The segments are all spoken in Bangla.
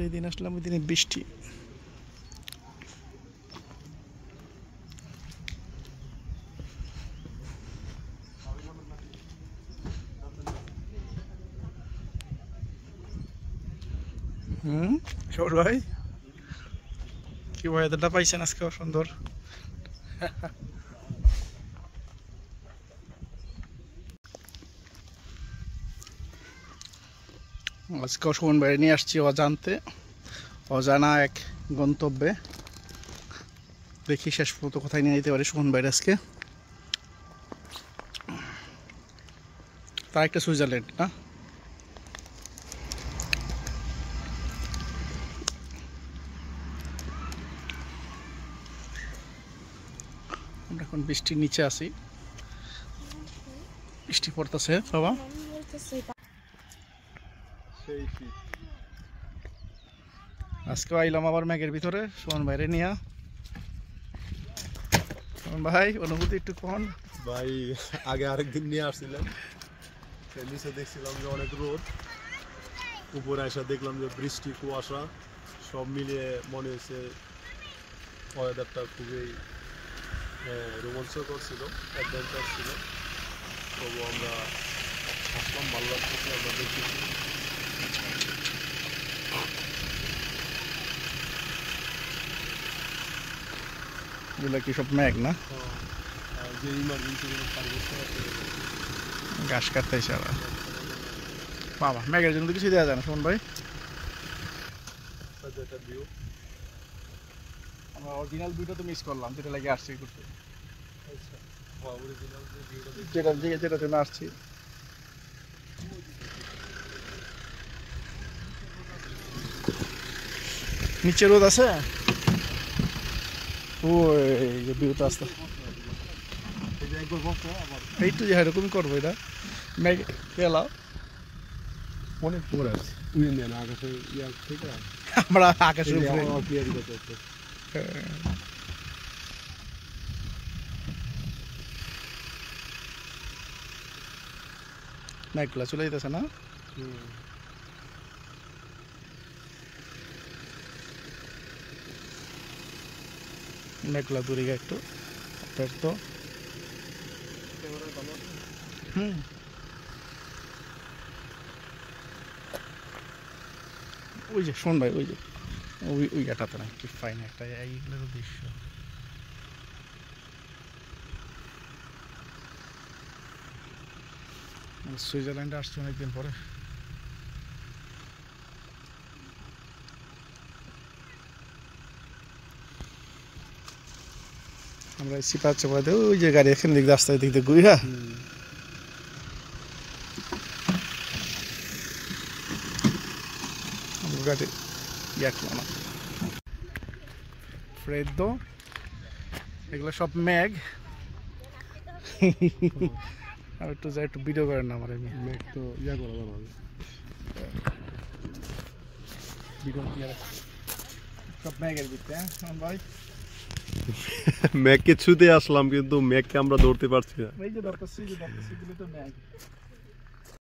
যেদিন আসলাম ওই দিনে বৃষ্টি। সর ভাই কি ওয়েদারটা পাইছেন আজকে সুন্দর। আজকে সুমন বাইরে নিয়ে আসছি অজানা এক গন্তব্যে। দেখি শেষ পর্যন্ত কোথায় নিয়ে যেতে পারি সুমন বাইরে আজকে। তার একটা সুইজারল্যান্ড না, আমরা এখন বৃষ্টির নিচে আছি, বৃষ্টি পড়তেছে বাবা। আজকে আইলাম আবার ম্যাগের ভিতরে সুমন বাইরে নিয়ে। সুমন ভাই অনুভূতি একটু কন ভাই। আগে আরেকদিন নিয়ে আসছিলাম, নিচে দেখছিলাম যে অনেক রোদ, উপরে এসে দেখলাম যে বৃষ্টি কুয়াশা সব মিলিয়ে মনে হয়েছে ওয়েদারটা খুবই রোমাঞ্চকর ছিল, অ্যাডভেঞ্চার ছিল। তবু আমরা আসলাম, ভালো লাগতেছে। আমরা দেখতেছি এগুলো কি সব ম্যাগ না, যে ইমার্জেন্সি ঘাস কাটতে এসে আবার বাবা ম্যাগের জন্য তো কিছু দেওয়া যায় না সুমন ভাই। ভিউ আমরা অরিজিনাল ভিউটা তো মিস করলাম, যেটা লাগে আসছি করতে, যেটা জন্য আসছি। নিচে রোদ আছে, ওই যে ভিউটা আসতে এইটু যে এরকমই করবো এটা ম্যাগ গেলাম অনেক পরে আছে আকাশে থেকে আমরা আকাশের উপরে। মেঘগুলা চলে যেতেছে না, মেঘগুলা দূরে গিয়ে একটু তো ওই যে শোন ভাই, ওই যে ওই গাটাতে না কি ফাইন একটা এইগুলোর দৃশ্য। সুইজারল্যান্ডে আসছি অনেকদিন পরে। আমরা সিপার চাপাতে ওই যে গাড়ি এখানে দিক দিয়ে রাস্তায় দিক দিয়ে ঘুরা গাড়ি না ফ্রেদো, এগুলো সব ম্যাগ। আর একটু যাই একটু ভিডিও করেন না আমার ম্যাগ তো করা যাবে ভিডিও সব ম্যাগের ভিতরে। হ্যাঁ ভাই ম্যাগকে ছুঁতে আসলাম কিন্তু ম্যাগকে আমরা ধরতে পারছি না। এই যে ধরতেছি গুলো তো ম্যাগ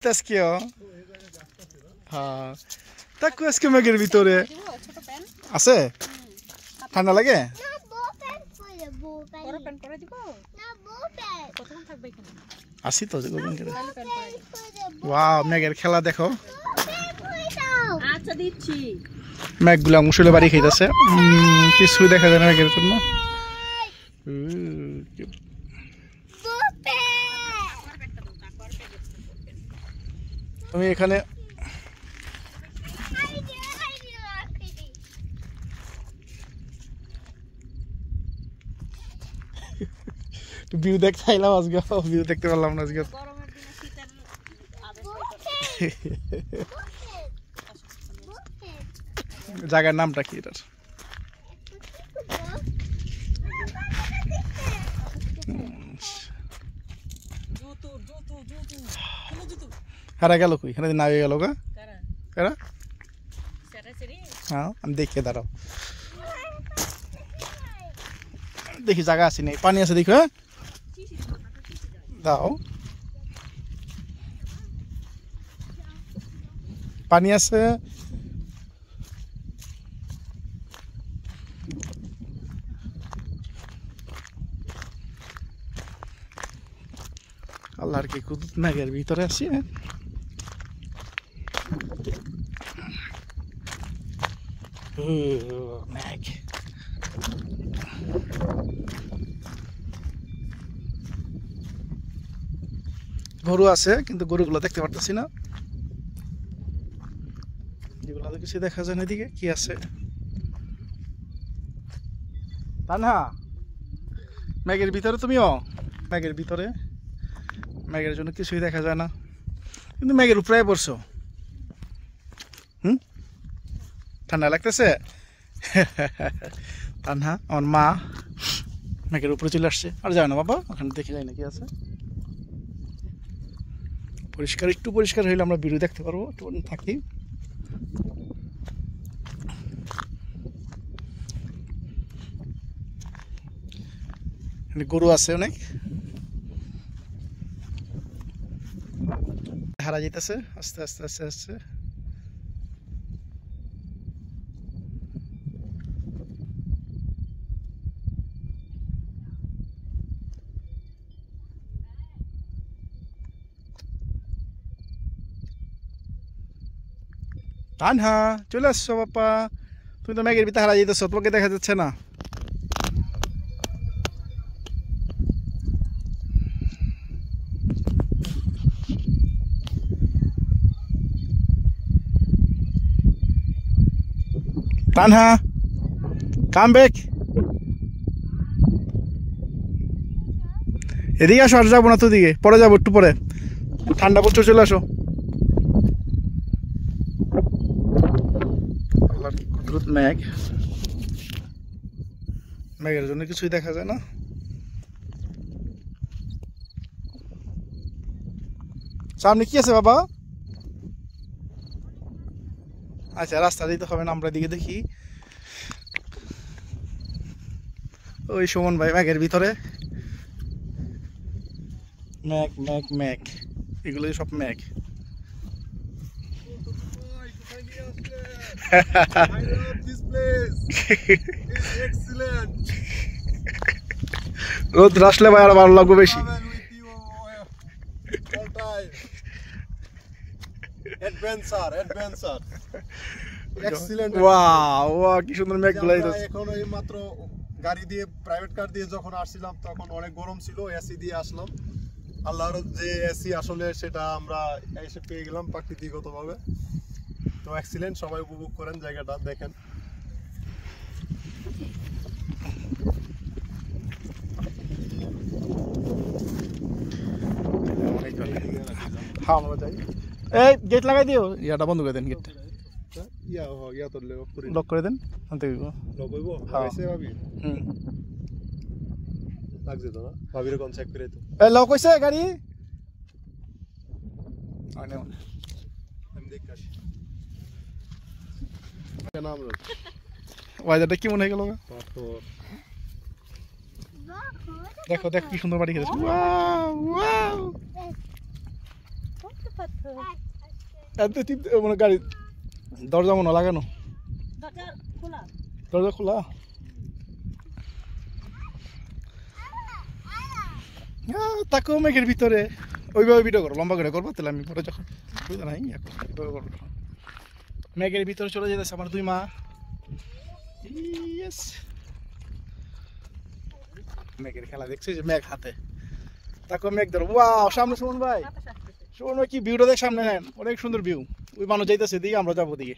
তাস্কিও। হ্যাঁ তাকু আজকে ম্যাগের ভিতরে আছে, ঠান্ডা লাগে। আসি তো ওয়াও ম্যাগের খেলা দেখো। আচ্ছা দিচ্ছি। ম্যাগগুলো মুসলে বাড়ি খাইতেছে, কিছুই দেখা যায় না ম্যাগের জন্য। তুমি এখানে ভিউ দেখতে আইলাম আজকে, ভিউ দেখতে পারলাম না আজকে। জায়গার নামটা কি এটার? হারা গেল কই, এখানে না হয়ে গেল গা কারা? হ্যাঁ আমি দেখে দাঁড়াও, দেখি জায়গা আছে নেই, পানি আছে দেখো। দাও পানি আছে, আল্লাহর কি কুদরত, মেঘের ভিতরে আছি। মেঘ, গরু আছে কিন্তু গরুগুলো দেখতে পারতেছি না, যেগুলো কিছু দেখা যায় না। এদিকে কি আছে? তানহা, মেঘের ভিতরে তুমিও? মেঘের ভিতরে, মেঘের জন্য কিছুই দেখা যায় না, কিন্তু মেঘের উপরে পড়ছো। ঠান্ডা লাগতেছে? তানহা, আমার মা মেঘের উপরে চলে আসছে। আর যায় না বাবা, ওখানে দেখে যায় না কি আছে। পরিষ্কার, একটু পরিষ্কার হইলে আমরা ভিডিও দেখতে পারবো, একটু থাকি। গরু আছে অনেক, হারা যেতেছে আস্তে আস্তে আস্তে আস্তে। তানহা, চলে আসছো বাপ্পা, তুমি তো মেঘের ভিতরে হারা যেতেছো, তোমাকে দেখা যাচ্ছে না। Tanha, come back. এদিকে আসো, আর যাবো না তো, দিকে পরে যাবো, একটু পরে ঠান্ডা পড়ছে, চলে আসো। কুদরত মেঘ, মেঘের জন্য কিছুই দেখা যায় না। সামনে কি আছে বাবা? আচ্ছা, রাস্তা দিতে হবে না, আমরা দিকে দেখি। ওই সুমন ভাই মেঘের ভিতরে, মেঘ মেঘ মেঘ, এগুলোই সব মেঘ। রোদ আসলে ভাই আর ভালো লাগবে বেশি। Adventure, adventure, excellent. ওয়াও, কি সুন্দর মেঘগুলো। এখন এই মাত্র গাড়ি দিয়ে, প্রাইভেট কার দিয়ে যখন আসছিলাম তখন অনেক গরম ছিল, এসি দিয়ে আসলাম। আল্লাহর যে এসি আসলে সেটা আমরা এসে পেয়ে গেলাম প্রাকৃতিকগতভাবে। তো এক্সিলেন্ট, সবাই উপভোগ করেন জায়গাটা, দেখেন। এই গেট লাগাই দিও, ইয়াটা বন্ধ করে দেন, গেটটা লক করে দেন। লাগছে তো না, ভাবিরে কোন চেক করে তো। এই লক হইছে গাড়ি? আমি দেখতে আসি। নাম রোজ ওয়াইজারটা কি মনে হয়ে গেল? দেখো দেখ কি সুন্দর বাড়ি খেয়েছে। মানে গাড়ি দরজা মনে লাগানো, দরজা খোলা। তাকেও মেঘের ভিতরে ওইভাবে ভিডিও করো, লম্বা করে করবো তাহলে আমি পরে যখন সুবিধা নাই করবো। মেঘের ভিতরে চলে যেতেছে আমার দুই মা। মেঘের খেলা দেখছি, যে মেঘ হাতে, তাকেও মেঘ ধরো। ওয়াও, সামনে সুমন ভাই, সুমন ভাই কি ভিউটা দেখ, সামনে নেন, অনেক সুন্দর ভিউ। ওই মানুষ যাইতেছে দিকে, আমরা যাবো দিকে।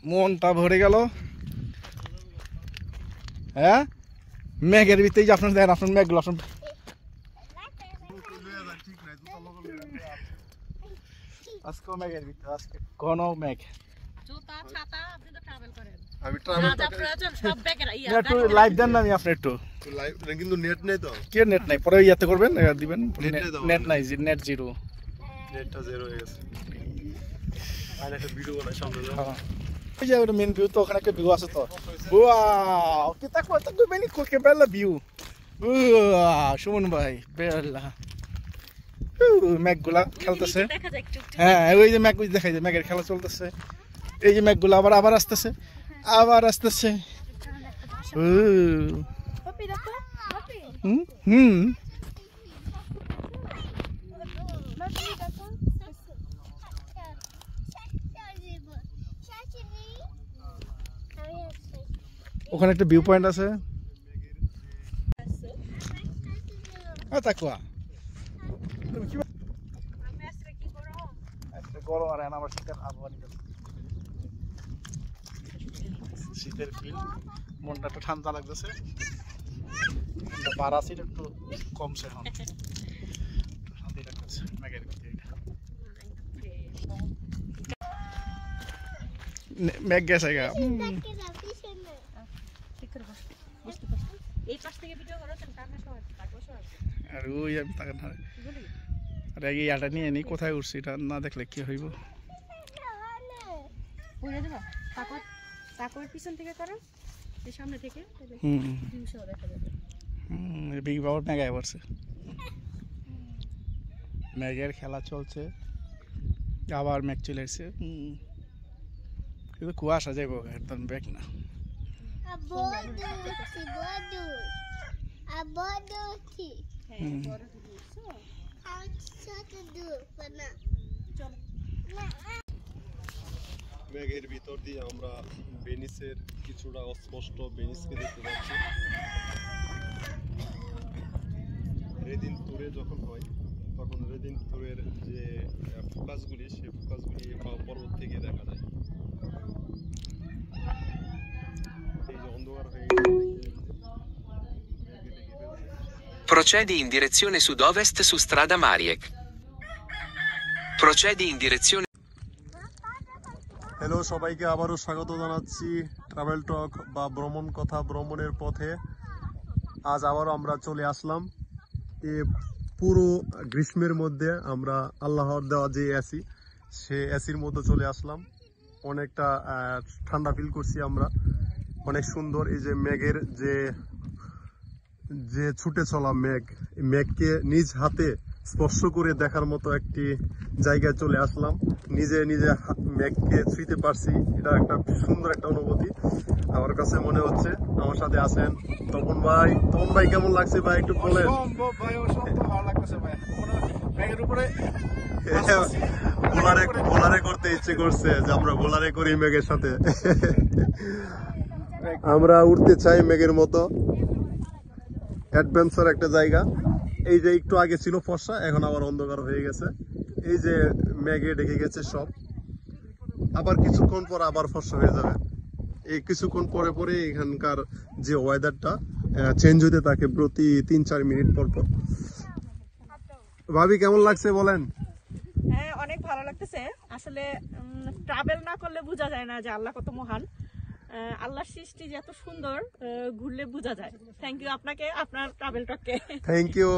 মনটা ভরে গেল। হ্যাঁ, মেঘের ভিতরে যে আপনার দেন, আপনার মেঘগুলো আপনার আজকে মেঘের ভিতরে, আজকে ঘন মেঘ। লাইভ দেন না, আমি আপনার একটু কিন্তু নেট নেই তো। কি নেট নাই? পরে ইয়াতে করবেন, দিবেন। নেট নাই, নেট জিরো, নেটটা জিরো হয়ে গেছে। আর একটা ভিডিও বানাই সামনে। এই যে ওটা মেন ভিউ, তো ওখানে একটা ভিউ আছে তো। ওয়াও, কি তাকো তাকো বেনি কোকে বেলা ভিউ। সুমন ভাই বেলা, মেঘগুলা খেলতেছে। হ্যাঁ, ওই যে মেঘ দেখাই যায়, মেঘের খেলা চলতেছে। এই যে মেঘগুলো আবার আবার আসতেছে, আবার আসতেছে। ওখানে একটা ভিউ পয়েন্ট আছে। তাকুয়া তুমি কি গরম আর আমার শীতের আবহাওয়া শীতের ফিল, মনটা একটু ঠান্ডা লাগতেছে, পারা সিট একটু কমছে এখন, শান্তি লাগতেছে মেঘের গতি। মেঘ গেছে গা। আর ওই আমি তাকে আর এই ইয়াটা নিয়ে নি, কোথায় উঠছি এটা না দেখলে কি হইব। পিছন থেকে করো, সামনে থেকে বিগ বাবুর মেঘায় পড়ছে, মেঘের খেলা চলছে, আবার মেঘ চলে এসছে, কিন্তু কুয়াশা যাইব একদম বেগ না। মেঘের ভিতর দিয়ে আমরা ভেনিসের কিছুটা অস্পষ্ট ভেনিসকে দেখতে পাচ্ছি। রেদিন ট্যুরে যখন হয় তখন রেদিন ট্যুরের যে ফোকাসগুলি, সেই ফোকাসগুলি পর্বত থেকে দেখা যায়। এই যে অন্ধকার হয়ে Procedi in direzione sud-ovest su strada Mariek. Procedi in direzione. Hello, সবাইকে আবারও স্বাগত জানাচ্ছি ট্রাভেল টক বা ভ্রমণ কথা ভ্রমণের পথে। আজ আবারও আমরা চলে আসলাম এই পুরো গ্রীষ্মের মধ্যে, আমরা আল্লাহর দেওয়া যে এসি, সে এসির মধ্যে চলে আসলাম। অনেকটা ঠান্ডা ফিল করছি আমরা, অনেক সুন্দর। এই যে মেঘের যে ছুটে চলা মেঘ, মেঘকে নিজ হাতে স্পর্শ করে দেখার মতো একটি জায়গায় চলে আসলাম। নিজে নিজে মেঘকে ছুঁইতে পারছি, এটা একটা সুন্দর একটা অনুভূতি আমার কাছে মনে হচ্ছে। আমার সাথে আছেন তপন ভাই। তপন ভাই, কেমন লাগছে ভাই একটু বলেন। বোলারে করতে ইচ্ছে করছে যে আমরা বোলারে করি মেঘের সাথে। আমরা উঠতে চাই মেঘের মতো, অ্যাডভেঞ্চার একটা জায়গা। এই যে একটু আগে ছিল ফর্সা, এখন আবার অন্ধকার হয়ে গেছে। এই যে মেঘে ঢেকে গেছে সব, আবার কিছুক্ষণ পর আবার ফর্সা হয়ে যাবে। এই কিছুক্ষণ পরে পরে এখানকার যে ওয়েদারটা চেঞ্জ হতে থাকে প্রতি 3-4 মিনিট পর পর। ভাবি, কেমন লাগছে বলেন। হ্যাঁ, অনেক ভালো লাগতেছে। আসলে ট্রাভেল না করলে বোঝা যায় না যে আল্লাহ কত মহান, আল্লাহর সৃষ্টি যে এত সুন্দর, ঘুরলে বোঝা যায়। থ্যাংক ইউ আপনাকে, আপনার ট্রাভেল টককে থ্যাংক ইউ।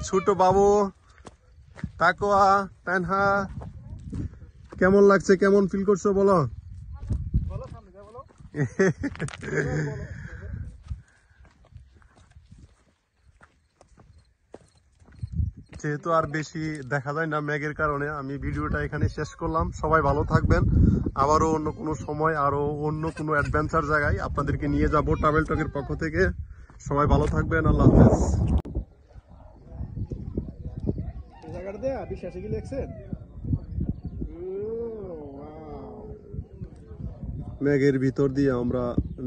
ছোট বাবু, তাকোয়া, তানহা, কেমন লাগছে, কেমন ফিল করছো বলো। যেহেতু আর বেশি দেখা যায় না মেঘের কারণে, আমি ভিডিওটা এখানে শেষ করলাম। সবাই ভালো থাকবেন। আবারও অন্য কোনো সময় আরো অন্য কোনো অ্যাডভেঞ্চার জায়গায় আপনাদেরকে নিয়ে যাব ট্রাভেল টকের পক্ষ থেকে। সবাই ভালো থাকবেন, আল্লাহ হাফেজ। মেঘের ভিতর দিয়ে আমরা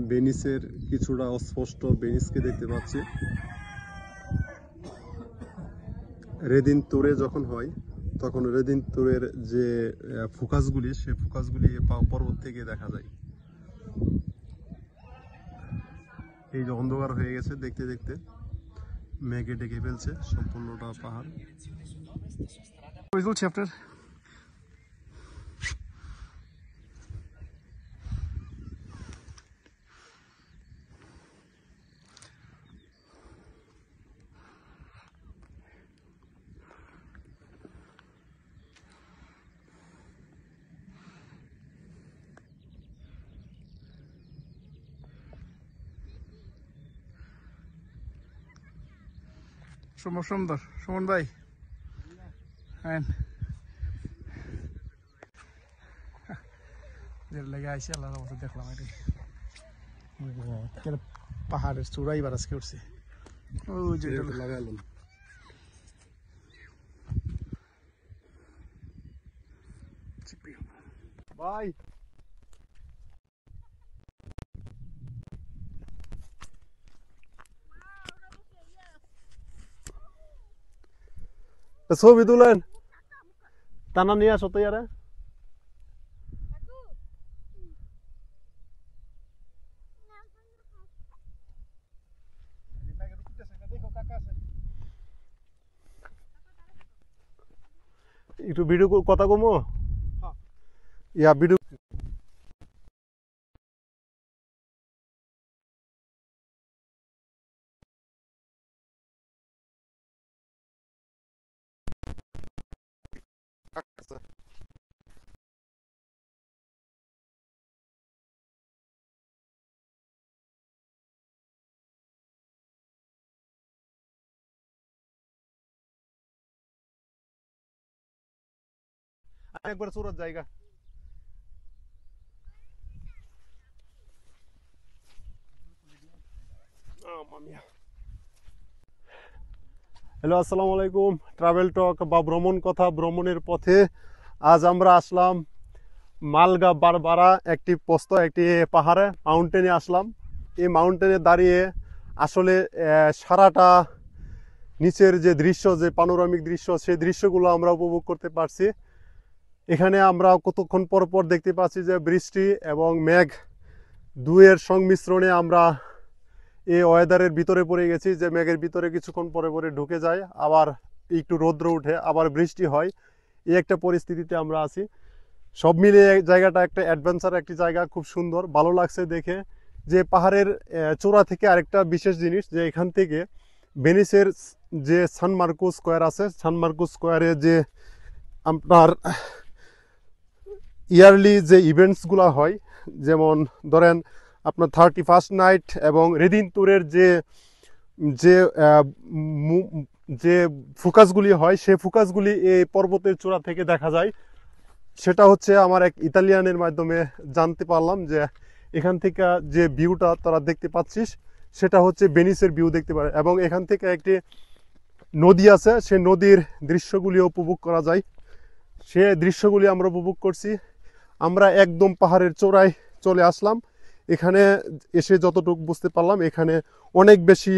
ভেনিসের কিছুটা অস্পষ্ট ভেনিসকে দেখতে পাচ্ছি। রেদিন ট্যুরে যখন হয় তখন রেদিন ট্যুরের যে ফোকাসগুলি, সেই ফোকাসগুলি পর্বত থেকে দেখা যায়। এই যে অন্ধকার হয়ে গেছে, দেখতে দেখতে মেঘে ঢেকে ফেলছে সম্পূর্ণটা পাহাড়। চ্যাপ্টার সুন্দর। সুমন ভাই, লেগে আইসি আল্লাহর মতো দেখলাম। এটাই পাহাড়ের চূড়াই বার আজকে উঠছে। ওই যে লাগালাম ভাই। ছবি তুলেন টানা নিয়ে আসো তো ইয়ারে একটু ভিডিও কথা কমো ইয়া ভিডিও একবার সুরত জায়গা হ্যালো আসসালামু আলাইকুম ট্রাভেল টক বা ভ্রমণ কথা ভ্রমণের পথে আজ আমরা আসলাম মালগা বারবারা একটি পোস্ত একটি পাহাড়ে মাউন্টেনে আসলাম এই মাউন্টেনে দাঁড়িয়ে আসলে সারাটা নিচের যে দৃশ্য যে পানোরামিক দৃশ্য সেই দৃশ্যগুলো আমরা উপভোগ করতে পারছি এখানে আমরা কতক্ষণ পর পর দেখতে পাচ্ছি যে বৃষ্টি এবং মেঘ দুয়ের সংমিশ্রণে আমরা এই ওয়েদারের ভিতরে পড়ে গেছি যে মেঘের ভিতরে কিছুক্ষণ পরে পরে ঢুকে যায় আবার একটু রৌদ্র উঠে আবার বৃষ্টি হয় এই একটা পরিস্থিতিতে আমরা আছি সব মিলিয়ে জায়গাটা একটা অ্যাডভেঞ্চার একটি জায়গা খুব সুন্দর ভালো লাগছে দেখে যে পাহাড়ের চূড়া থেকে আরেকটা বিশেষ জিনিস যে এখান থেকে ভেনিসের যে সান মার্কোস স্কোয়ার আছে সান মার্কোস স্কোয়ারে যে আপনার ইয়ারলি যে ইভেন্টসগুলো হয় যেমন ধরেন আপনার 31st নাইট এবং রেদিনতুরের যে যে যে ফোকাসগুলি হয় সেই ফোকাসগুলি এই পর্বতের চূড়া থেকে দেখা যায় সেটা হচ্ছে আমার এক ইতালিয়ানের মাধ্যমে জানতে পারলাম যে এখান থেকে যে ভিউটা তারা দেখতে পাচ্ছিস সেটা হচ্ছে ভেনিসের ভিউ দেখতে পারে এবং এখান থেকে একটি নদী আছে সেই নদীর দৃশ্যগুলি উপভোগ করা যায় সে দৃশ্যগুলি আমরা উপভোগ করছি আমরা একদম পাহাড়ের চূড়ায় চলে আসলাম এখানে এসে যতটুকু বুঝতে পারলাম এখানে অনেক বেশি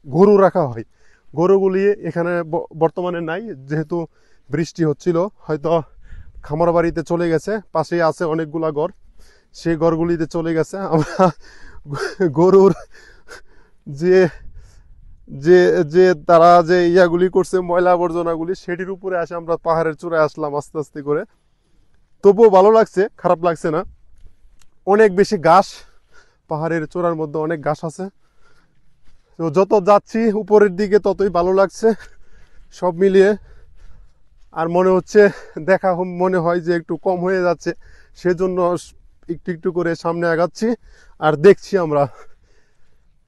গরু রাখা হয় গরুগুলি এখানে বর্তমানে নাই যেহেতু বৃষ্টি হচ্ছিল হয়তো খামার বাড়িতে চলে গেছে পাশেই আছে অনেকগুলা ঘর সেই ঘরগুলিতে চলে গেছে আমরা গরুর যে যে যে তারা যে ইয়াগুলি করছে ময়লা আবর্জনাগুলি সেটির উপরে আসে আমরা পাহাড়ের চূড়ায় আসলাম আস্তে আস্তে করে তবুও ভালো লাগছে খারাপ লাগছে না অনেক বেশি ঘাস পাহাড়ের চূড়ার মধ্যে অনেক ঘাস আছে তো যত যাচ্ছি উপরের দিকে ততই ভালো লাগছে সব মিলিয়ে আর মনে হচ্ছে দেখা মনে হয় যে একটু কম হয়ে যাচ্ছে সেজন্য একটু একটু করে সামনে আগাচ্ছি আর দেখছি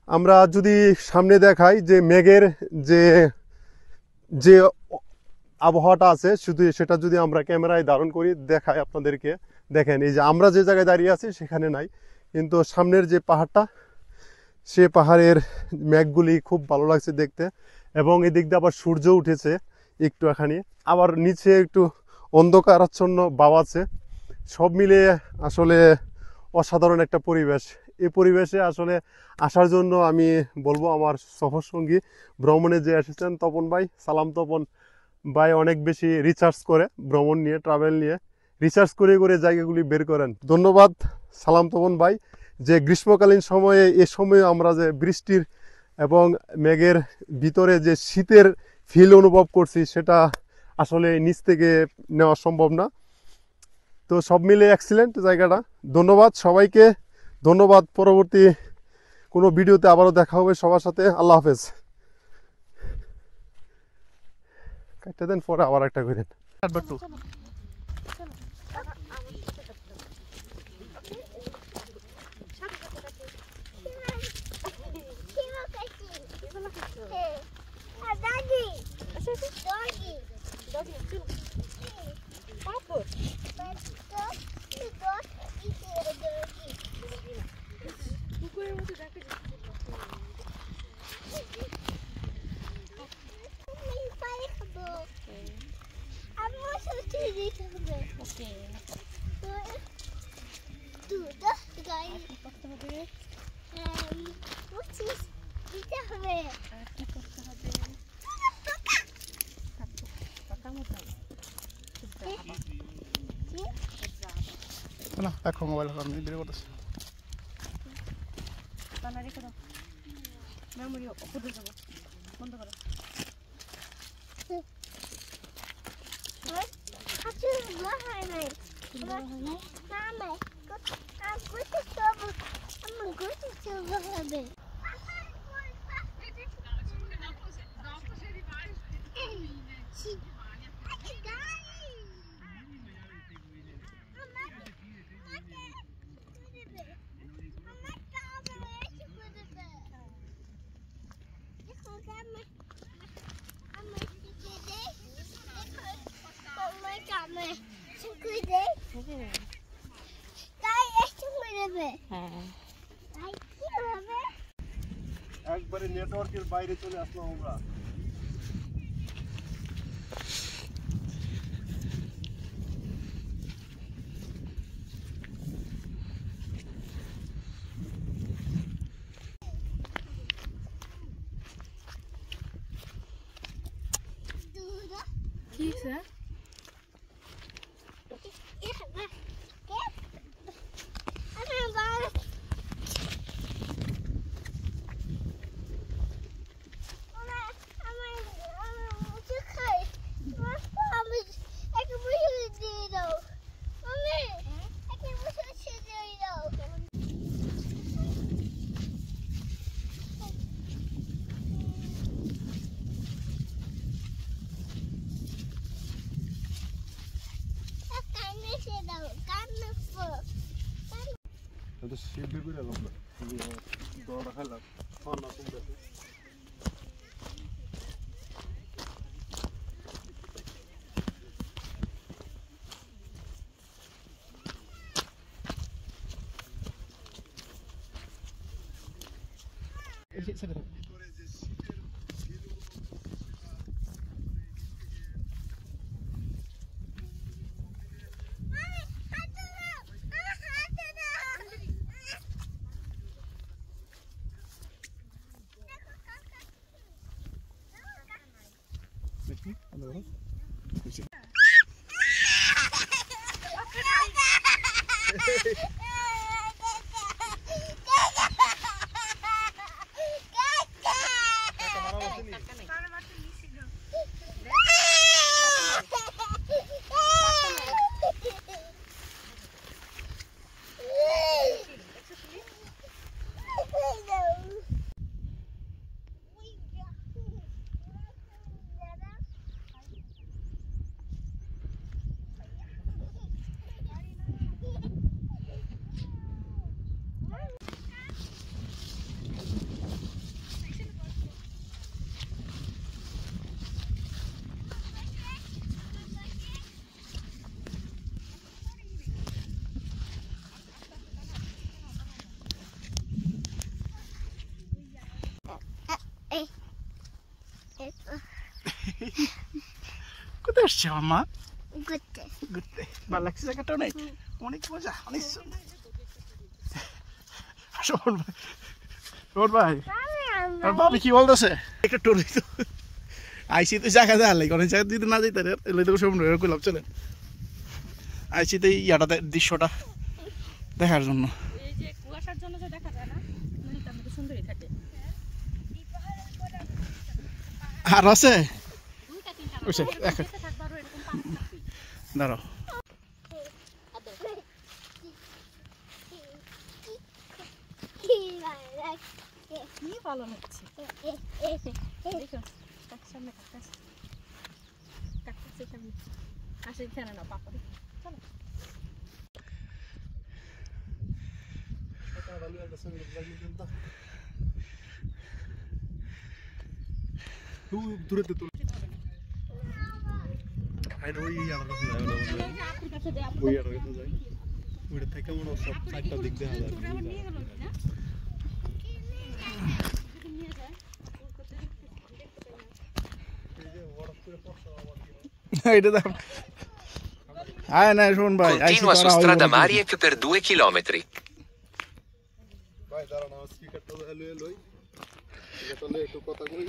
আমরা যদি সামনে দেখাই যে মেঘের যে যে আবহাওয়াটা আছে শুধু সেটা যদি আমরা ক্যামেরায় ধারণ করি দেখাই আপনাদেরকে দেখেন এই যে আমরা যে জায়গায় দাঁড়িয়ে আছি সেখানে নাই কিন্তু সামনের যে পাহাড়টা সে পাহাড়ের মেঘগুলি খুব ভালো লাগছে দেখতে এবং এদিক দিয়ে আবার সূর্য উঠেছে একটু এখানে আবার নিচে একটু অন্ধকারাচ্ছন্ন ভাব আছে সব মিলিয়ে আসলে অসাধারণ একটা পরিবেশ এই পরিবেশে আসলে আসার জন্য আমি বলবো আমার সফরসঙ্গী ভ্রমণে যে এসেছেন তপন ভাই সালাম তপন ভাই অনেক বেশি রিসার্চ করে ভ্রমণ নিয়ে ট্রাভেল নিয়ে রিসার্চ করে করে জায়গাগুলি বের করেন ধন্যবাদ সালাম তপন ভাই যে গ্রীষ্মকালীন সময়ে এ সময়ে আমরা যে বৃষ্টির এবং মেঘের ভিতরে যে শীতের ফিল অনুভব করছি সেটা আসলে নিচ থেকে নেওয়া সম্ভব না তো সব মিলে এক্সিলেন্ট জায়গাটা ধন্যবাদ সবাইকে ধন্যবাদ পরবর্তী কোনো ভিডিওতে আবারও দেখা হবে সবার সাথে আল্লাহ হাফেজ একটা দিন পরে আবার একটা করেন I'm also না এখন মোবাইল এখন ভিডিও করতেছি বানা রেখে দাও মেমোরি উপরে যাব বন্ধ করো আচ্ছা বাহাই নাই মামা গুটি সব আমার গুটি সব হবে একবারে নেটওয়ার্কের বাইরে চলে আসলাম আমরা কি স্যার তো শিবলি করে এলাম না দৌড়া খেলাম না কমবে কোথায় আসছে আমার মা ঘুরতে ঘুরতে ভালো লাগছে জায়গাটা অনেক অনেক মজা অনেক শোন ভাই শোন ভাই আর বাবি কি বলতেছে একটা টোর হইতো আইসি তো জায়গা দেওয়ার লাগে অনেক জায়গা দিতে না যেতে এলে তো সব করলাম চলেন আইসি তো ইয়াটাতে দৃশ্যটা দেখার জন্য এই যে কুয়াশার জন্য যে দেখা যায় না নদীটা মতো সুন্দরই থাকে আর আছে দুইটা তিনটা বুঝছে থাকবার এরকম পানি থাকবে দাঁড়াও কি পালন হচ্ছে দেখো সামনে কাকতাস কাকতাসের সামনে আসে এখানে না পাপা চলো দূরে তো আইন ওই আমার কাছে যায় না আপুর কাছে যাই ওই আর কাছে যায় ওইটা থেকে মনে হয় সব সাইডটা দিক দেখা যায় তোরা আমার নিয়ে গেল না নিয়ে যায় ওর কাছে দেখতে পাই না এই যে হঠাৎ করে পড়ছে আমার এটা দেখ আয় না শোন ভাই Continua su strada Mariek per 2 chilometri. ভাই দাঁড়ান আমার স্পিকারটা লয়ে লই এটা লয়ে একটু কথা কই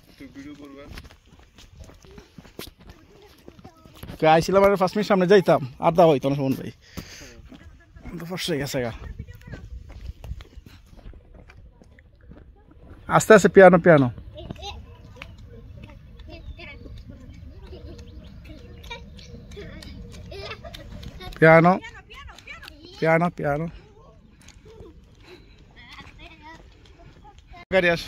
একটু ভিডিও করবেন আইছিলাম আর 5 মিনিট সামনে যাইতাম আর দা হইতো না শোন ভাই তো ফসে গেছে গা আস্তে আস্তে piano piano piano piano piano গাড়ি আস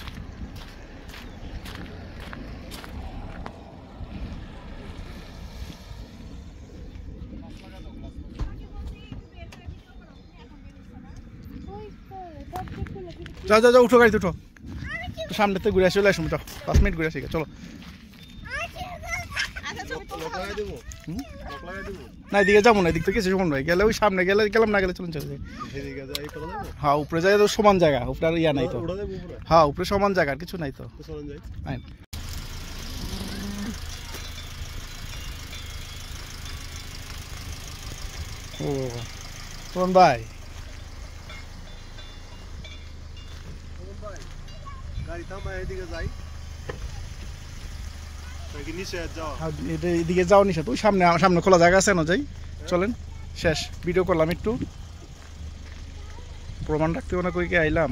যাও যাও যাও উঠো গাড়িতে উঠো সামনে থেকে ঘুরে আসে চলে আসুন যাও 5 মিনিট ঘুরে আসি চলো না এদিকে যাবো না এদিক থেকে কিছু সমান ভাই গেলে ওই সামনে গেলে গেলাম না গেলে চলুন চলে যাই হ্যাঁ উপরে যাই তো সমান জায়গা উপরে আর ইয়া নাই তো হ্যাঁ উপরে সমান জায়গা আর কিছু নাই তো ও কোন ভাই গাড়ি থামায় এদিকে যাই নিচে যাও এদিকে যাও নিশা তুই সামনে সামনে খোলা জায়গা আছে না যাই চলেন শেষ ভিডিও করলাম একটু প্রমাণ রাখতে মনে করি আইলাম